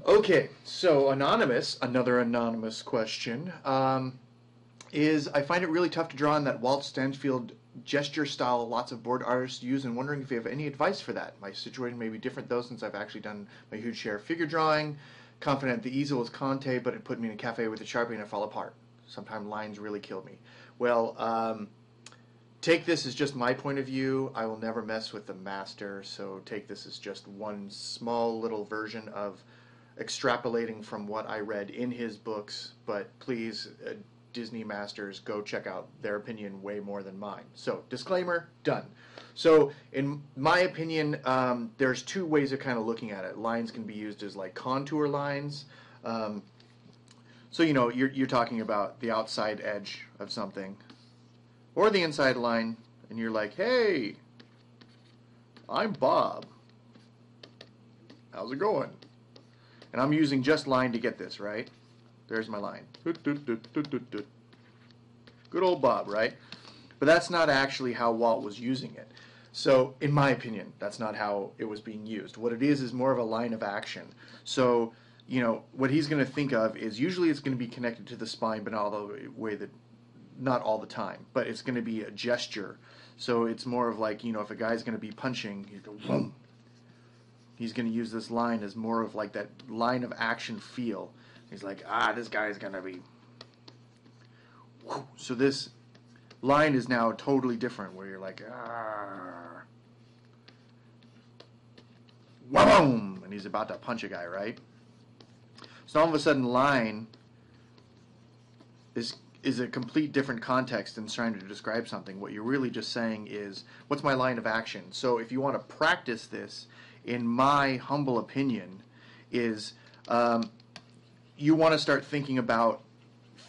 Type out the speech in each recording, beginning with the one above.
Okay, so another anonymous question, is I find it really tough to draw in that Walt Stanchfield gesture style lots of board artists use, and wondering if you have any advice for that. My situation may be different though, since I've actually done a huge share of figure drawing. Confident the easel is conte, but it put me in a cafe with a sharpie and I fall apart. Sometimes lines really kill me. Well, take this as just my point of view. I will never mess with the master, so take this as just one small little version of extrapolating from what I read in his books, but please, Disney masters, go check out their opinion way more than mine. So, disclaimer, done. So, in my opinion, there's two ways of kind of looking at it. Lines can be used as like contour lines. So, you know, you're talking about the outside edge of something, or the inside line, and you're like, hey, I'm Bob. How's it going? And I'm using just line to get this, right? There's my line. Good old Bob, right? But that's not actually how Walt was using it. So, in my opinion, that's not how it was being used. What it is more of a line of action. So, you know, what he's going to think of is usually it's going to be connected to the spine, but not all the time. But it's going to be a gesture. So it's more of like, you know, if a guy's going to be punching, you go, boom. He's going to use this line as more of like that line of action feel. He's like, this guy's going to be... Whew. So this line is now totally different, where you're like, boom, and he's about to punch a guy, right? So all of a sudden, line is a complete different context than trying to describe something. What you're really just saying is, what's my line of action? So if you want to practice this, in my humble opinion, is you want to start thinking about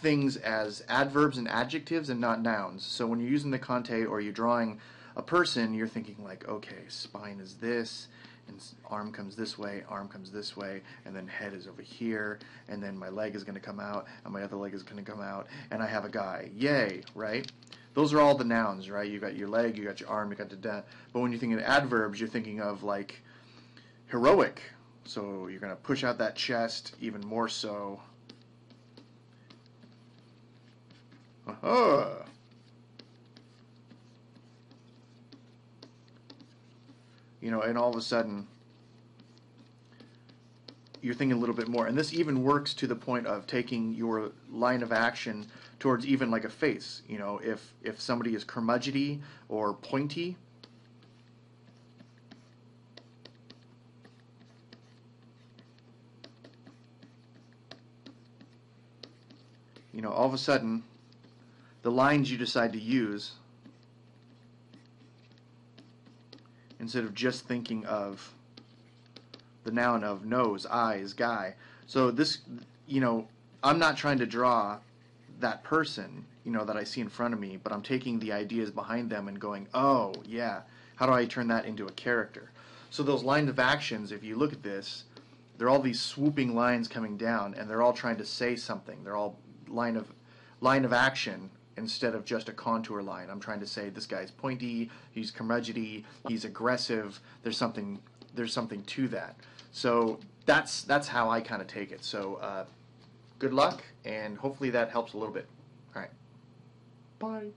things as adverbs and adjectives and not nouns. So when you're using the conte or you're drawing a person, you're thinking like, okay, spine is this, and arm comes this way, and then head is over here, and then my leg is going to come out, and my other leg is going to come out, and I have a guy. Yay, right? Those are all the nouns, right? You got your leg, you got your arm, you got the... But when you think of adverbs, you're thinking of like heroic. So you're going to push out that chest even more so. You know, and all of a sudden you're thinking a little bit more. And this even works to the point of taking your line of action towards even like a face. You know, if somebody is curmudgeony or pointy, you know, all of a sudden, the lines you decide to use, instead of just thinking of the noun of nose, eyes, guy. So this, you know, I'm not trying to draw that person, you know, that I see in front of me, but I'm taking the ideas behind them and going, oh, yeah, how do I turn that into a character? So those lines of actions, if you look at this, they're all these swooping lines coming down, and they're all trying to say something. They're all line of action instead of just a contour line. I'm trying to say this guy's pointy, he's curmudgeony, he's aggressive. There's something to that. So that's how I kind of take it. So good luck, and hopefully that helps a little bit. All right. Bye.